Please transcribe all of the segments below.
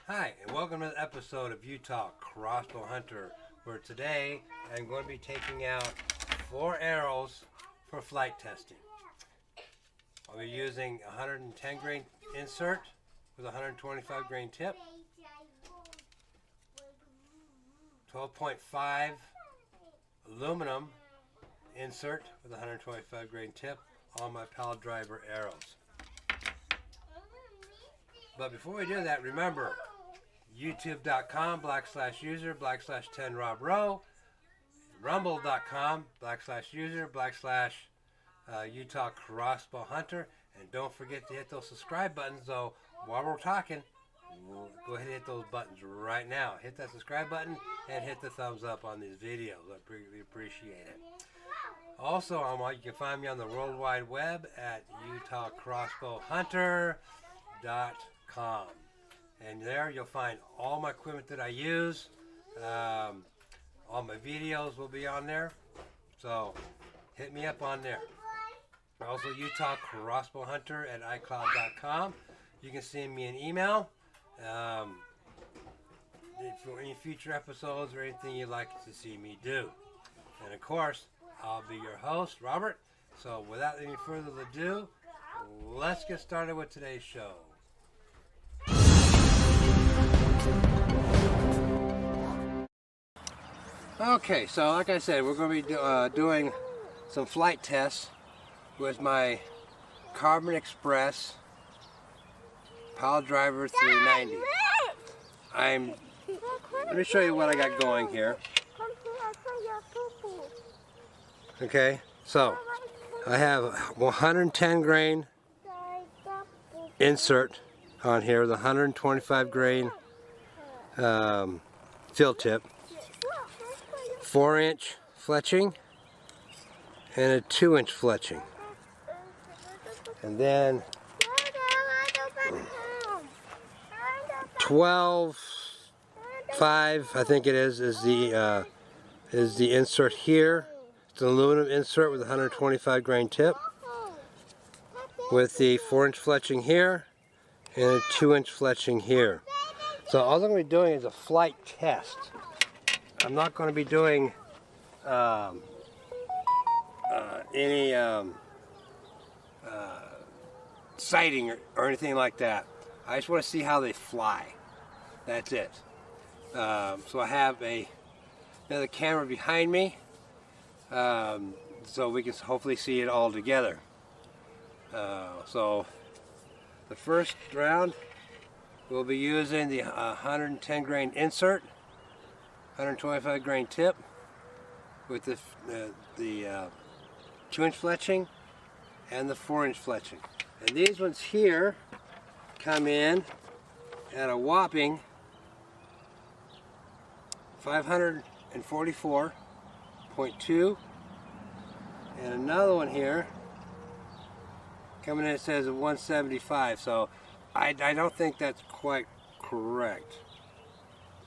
Hi, and welcome to the episode of Utah Crossbow Hunter, where today I'm going to be taking out 4 arrows for flight testing. I'll be using a 110 grain insert with a 125 grain tip, 12.5 aluminum insert with a 125 grain tip on my Piledriver arrows. But before we do that, remember, youtube.com/user/10RobRowe, rumble.com/user/Utah Crossbow Hunter, and don't forget to hit those subscribe buttons. So while we're talking, go ahead and hit those buttons right now. Hit that subscribe button and hit the thumbs up on these videos. I greatly appreciate it. Also, you can find me on the World Wide Web at utahcrossbowhunter.com. And there you'll find all my equipment that I use. All my videos will be on there. So hit me up on there. Also, Utah Crossbow Hunter at iCloud.com. You can send me an email for any future episodes or anything you'd like to see me do. And of course, I'll be your host, Robert. So without any further ado, let's get started with today's show. Okay, so like I said, we're going to be doing some flight tests with my Carbon Express Piledriver 390. Let me show you what I got going here. Okay, so I have a 110 grain insert on here, the 125 grain field tip, 4-inch fletching, and a 2-inch fletching. And then 12.5, I think it is the insert here. It's an aluminum insert with a 125 grain tip, with the 4-inch fletching here and a 2-inch fletching here. So all I'm going to be doing is a flight test. I'm not going to be doing any sighting or anything like that. I just want to see how they fly. That's it. So I have another camera behind me, so we can hopefully see it all together. So the first round, we'll be using the 110 grain insert, 125 grain tip with the 2-inch fletching and the 4-inch fletching. And these ones here come in at a whopping 544.2, and another one here coming in, it says 175. So I don't think that's quite correct,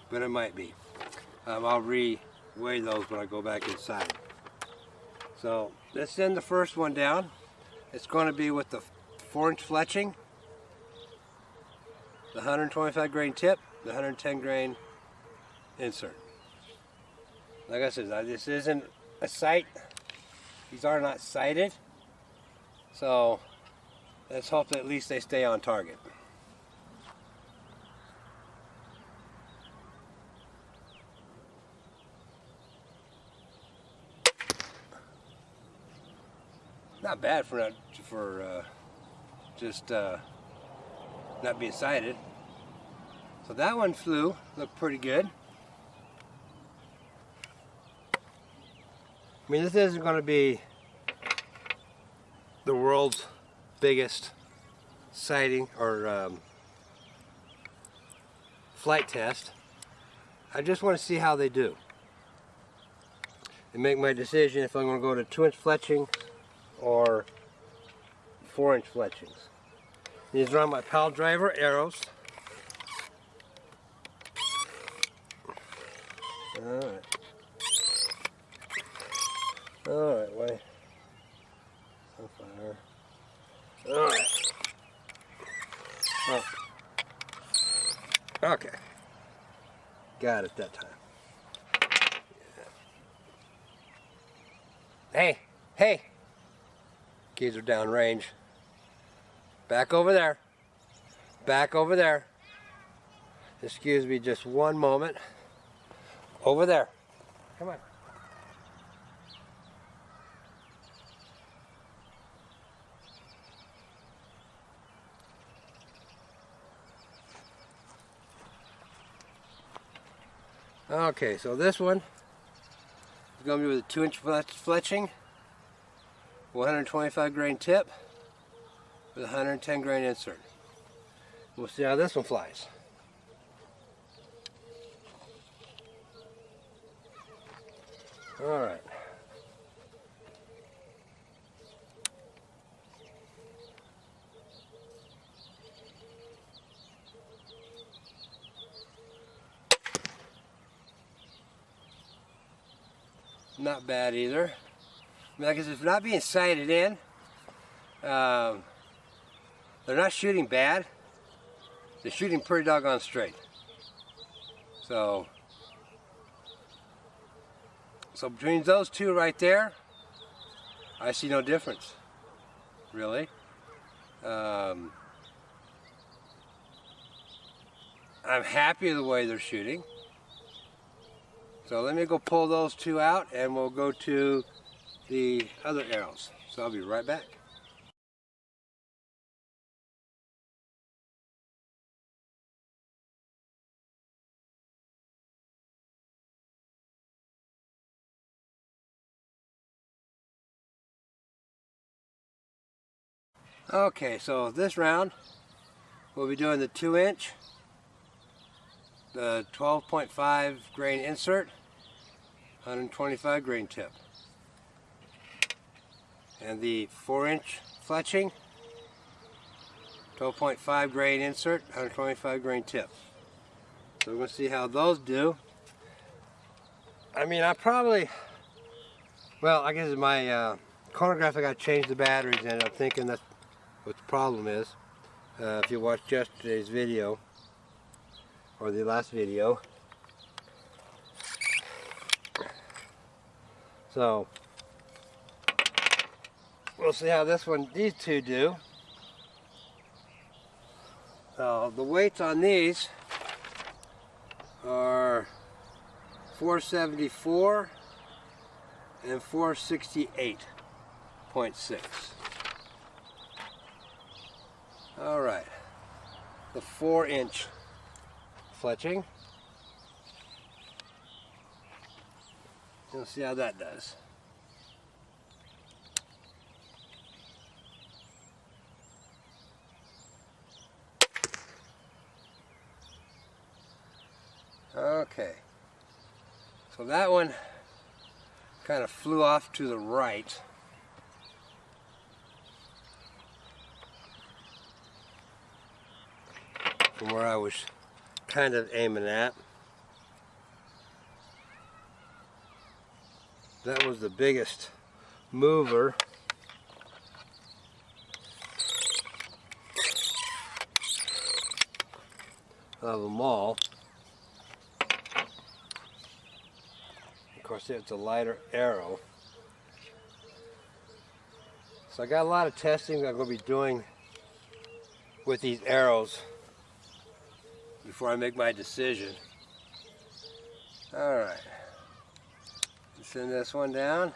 but it might be. I'll re-weigh those when I go back inside. So let's send the first one down. It's going to be with the 4-inch fletching, the 125 grain tip, the 110 grain insert. Like I said, this isn't a sight. These are not sighted. So let's hope that at least they stay on target. Not bad for just not being sighted. So that one flew, looked pretty good. I mean, this isn't going to be the world's biggest sighting or flight test. I just want to see how they do and make my decision if I'm going to go to 2-inch fletching or 4-inch fletchings. These are on my Piledriver arrows. Alright. Alright, wait. So far. Alright. Oh. Okay. Got it that time. Hey, hey. Kids are downrange. Back over there. Back over there. Excuse me just one moment. Over there. Come on. Okay, so this one is going to be with a 2-inch fletching, 125 grain tip with a 110 grain insert. We'll see how this one flies. All right. Not bad either. I mean, like I said, it's not being sighted in. They're not shooting bad. They're shooting pretty doggone straight. So between those two right there, I see no difference, really. I'm happy with the way they're shooting. So let me go pull those two out and we'll go to the other arrows. So I'll be right back. Okay, so this round we'll be doing the 2-inch, the 12.5 grain insert, 125 grain tip, and the 4-inch fletching, 12.5 grain insert, 125 grain tip. So we're going to see how those do. I mean, I probably, well, I guess my chronograph, I got to change the batteries in. I'm thinking that's what the problem is. If you watched yesterday's video, or the last video. So, we'll see how these two do. So, the weights on these are 474 and 468.6. All right, the 4-inch fletching. We'll see how that does. Okay, so that one kind of flew off to the right. From where I was kind of aiming at. That was the biggest mover. Of them all. Of course, it's a lighter arrow. So I got a lot of testing I'm going to be doing with these arrows before I make my decision. All right. Send this one down.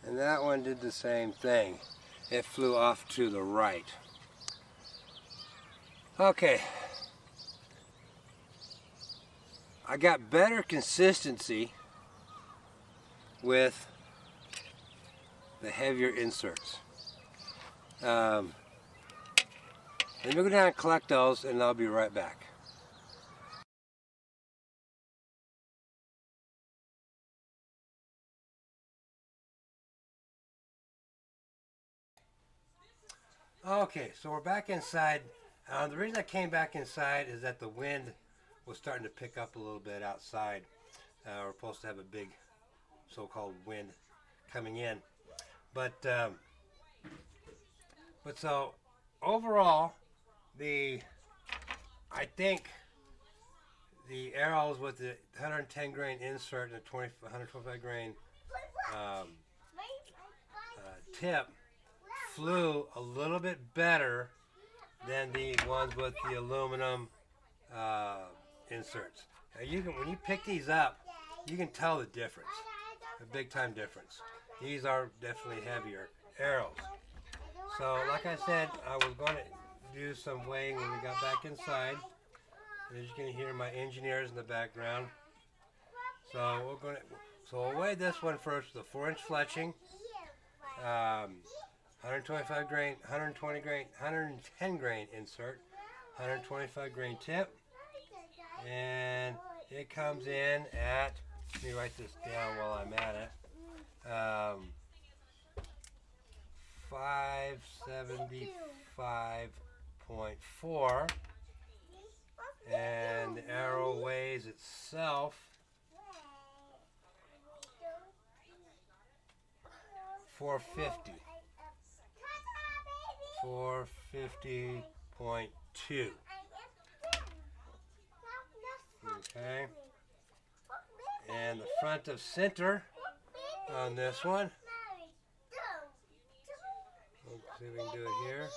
And that one did the same thing. It flew off to the right. Okay. I got better consistency with the heavier inserts. Let me go down and collect those and I'll be right back. Okay, so we're back inside. The reason I came back inside is that the wind was starting to pick up a little bit outside. We're supposed to have a big so-called wind coming in. But But so overall, I think the arrows with the 110 grain insert and the 125 grain tip flew a little bit better than the ones with the aluminum inserts. Now when you pick these up, you can tell the difference, a big time difference. These are definitely heavier arrows. So like I said, I was going to do some weighing when we got back inside. As you can hear my engineers in the background. So we'll weigh this one first, the 4-inch fletching, 125 grain, 120 grain, 110 grain insert, 125 grain tip, and it comes in at, let me write this down while I'm at it, 575.4, and the arrow weighs itself 450. 450.2. Okay. And the front of center on this one. Let's see if we can do it here.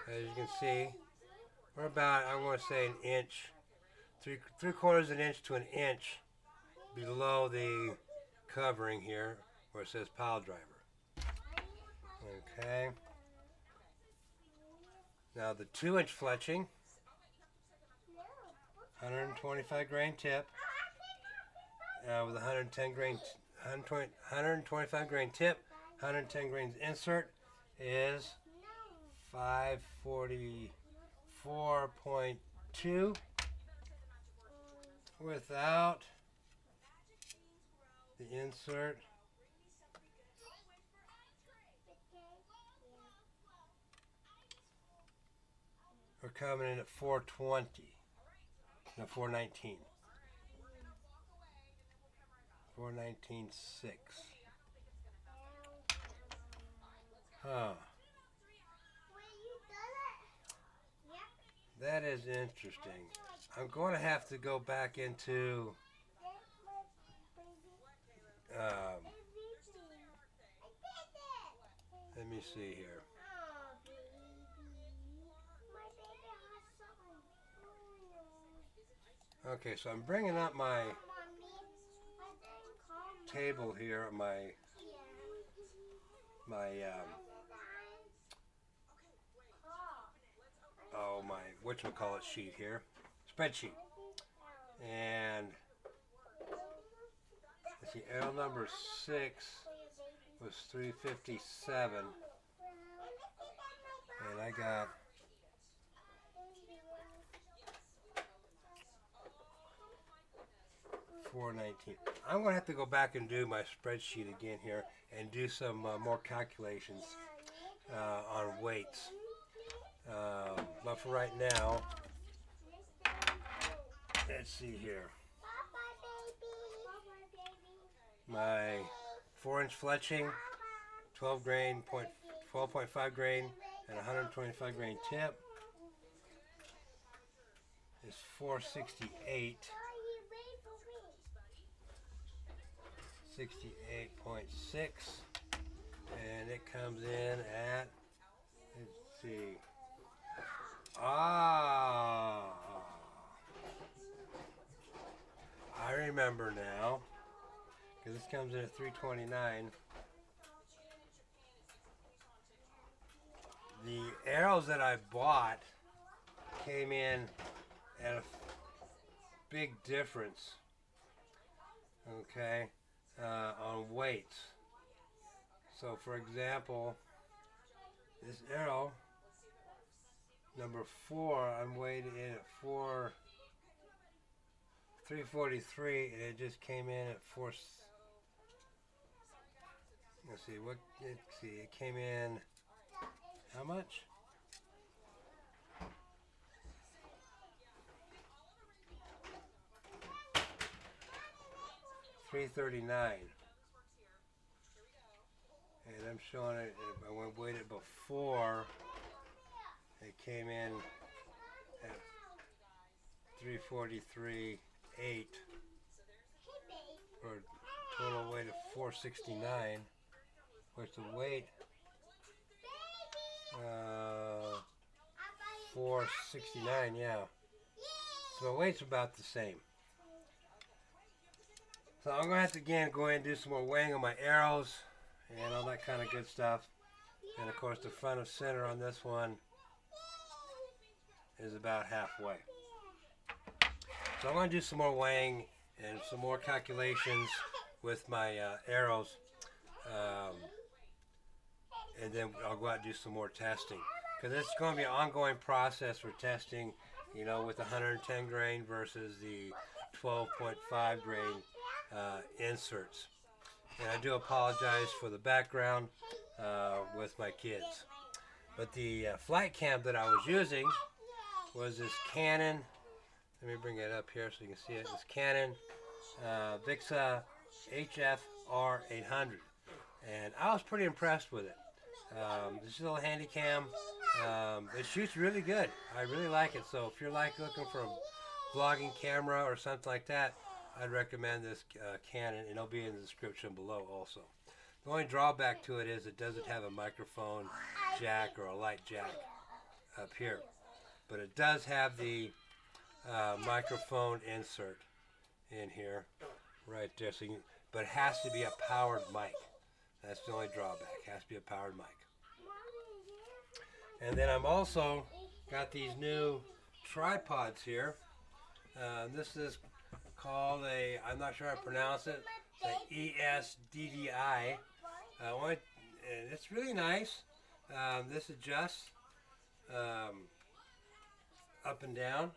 As you can see, we're about, I'm going to say an inch, three-quarters of an inch to an inch below the covering here where it says Piledriver. Okay. Now the 2-inch fletching, 125 grain tip, with 110 grain, 125 grain tip, 110 grains insert is 544.2 without the insert. We're coming in at 420. No, 419. 419.6. Huh. That is interesting. I'm going to have to go back into let me see here. Okay, so I'm bringing up my table here, my whatchamacallit sheet here, spreadsheet, and let's see, arrow number 6 was 357, and I got 419. I'm going to have to go back and do my spreadsheet again here and do some more calculations on weights. But for right now, let's see here. My 4-inch fletching, 12.5 grain, and 125 grain tip is 468. 68.6, and it comes in at, let's see, I remember now, because this comes in at 329. The arrows that I bought came in at a big difference, okay, on weights. So for example, this arrow number 4, I'm weighing in at 343, and it just came in at 4. Let's see what. Let's see, it came in how much? 339. And I'm showing it, I went weighed it before. It came in at 343.8 for a total weight of 469, which the weight 469, yeah. So the weight's about the same. So I'm gonna have to again go ahead and do some more weighing on my arrows and all that kind of good stuff. And of course the front of center on this one is about halfway. So I'm going to do some more weighing and some more calculations with my arrows. And then I'll go out and do some more testing. Because it's going to be an ongoing process for testing, you know, with 110 grain versus the 12.5 grain inserts. And I do apologize for the background with my kids. But the flight cam that I was using was this Canon. Let me bring it up here so you can see it. This Canon VIXIA HFR 800. And I was pretty impressed with it. This little handy cam, it shoots really good. I really like it. So if you're like looking for a vlogging camera or something like that, I'd recommend this Canon, and it'll be in the description below also. The only drawback to it is it doesn't have a microphone jack or a light jack up here. But it does have the microphone insert in here, right there. So you can, but it has to be a powered mic. That's the only drawback. It has to be a powered mic. And then I'm also got these new tripods here. This is called a, I'm not sure how to pronounce it, the ESDDI. And it's really nice. This adjusts up and down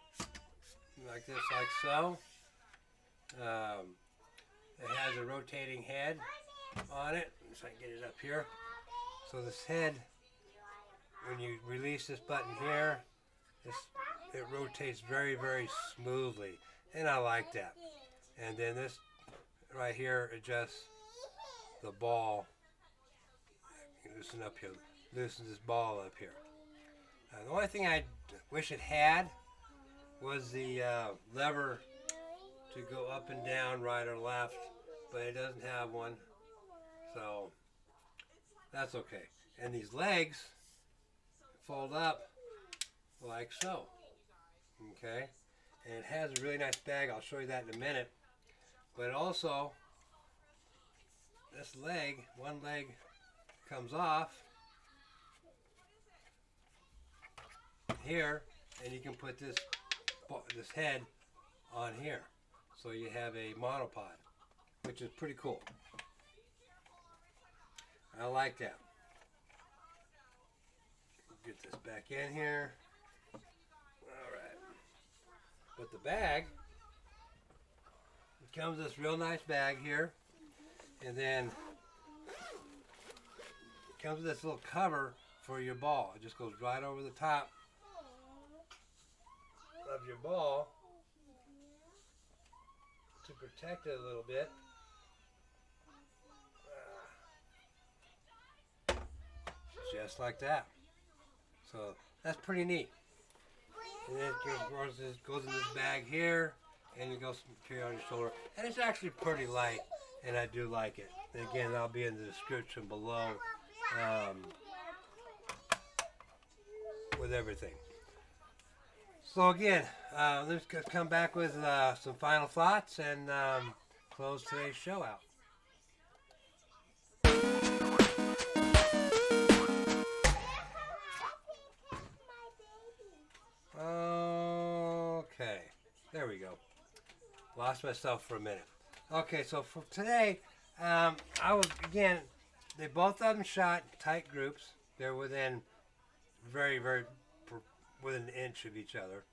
like this, like so. It has a rotating head on it, so I can get it up here. So this head, when you release this button here, it rotates very, very smoothly, and I like that. And then this right here adjusts the ball. Loosen up here, loosens this ball up here. The only thing I wish it had was the lever to go up and down, right or left, but it doesn't have one, so that's okay. And these legs fold up like so, okay? And it has a really nice bag. I'll show you that in a minute. But also, this leg, one leg comes off here, and you can put this head on here. So you have a monopod, which is pretty cool. I like that. Get this back in here. Alright. But the bag, it comes this real nice bag here. And then it comes with this little cover for your ball. It just goes right over the top of your ball to protect it a little bit. Just like that. So that's pretty neat. And then it goes in this bag here, and you go carry on your shoulder. And it's actually pretty light, and I do like it. And again, that'll be in the description below with everything. So again, let's come back with some final thoughts and close today's show out. Okay, there we go. Lost myself for a minute. Okay, so for today, I was, again, they both of them shot tight groups. They're within within an inch of each other.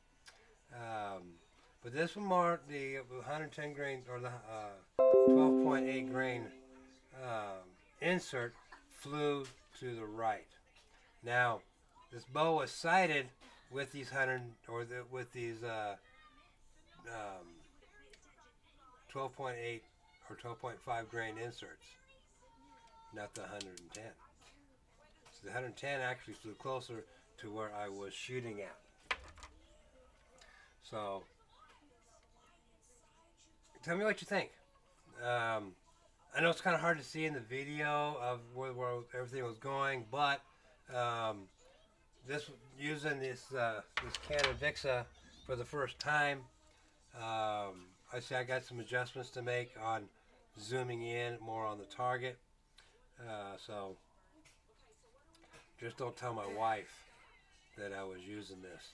But this one more, the 110 grain or the 12.8 grain insert flew to the right. Now, this bow was sighted with these 12.8 or 12.5 grain inserts. not the 110. So the 110 actually flew closer to where I was shooting at. So, tell me what you think. I know it's kind of hard to see in the video of where everything was going, but using this Canon VIXIA for the first time, I see I got some adjustments to make on zooming in more on the target. So just don't tell my wife that I was using this.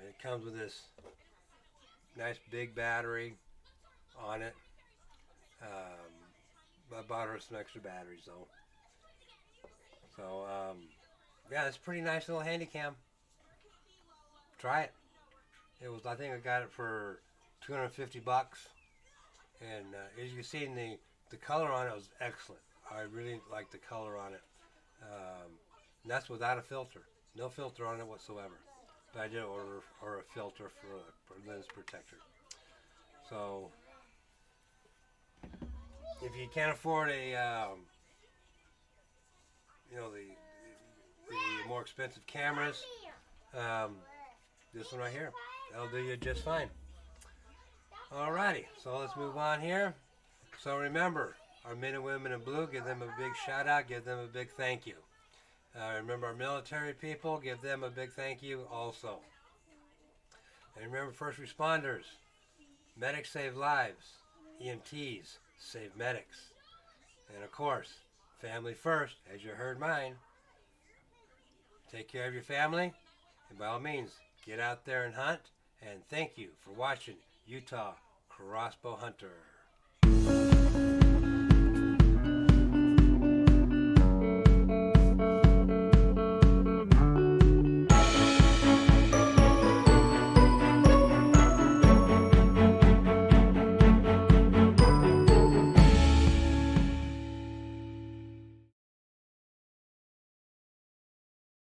It comes with this nice big battery on it. I bought her some extra batteries though. So yeah, it's a pretty nice little handy cam. Try it. It was, I think I got it for 250 bucks. And as you can see, the color on it was excellent. I really like the color on it. And that's without a filter. No filter on it whatsoever. But I did order a filter for a lens protector. So if you can't afford a, the more expensive cameras, this one right here, that'll do you just fine. Alrighty, so let's move on here. So remember, our men and women in blue, give them a big shout out, give them a big thank you. Remember our military people, give them a big thank you also. And remember first responders, medics save lives, EMTs save medics. And of course, family first, as you heard mine. Take care of your family, and by all means, get out there and hunt. And thank you for watching Utah Crossbow Hunter.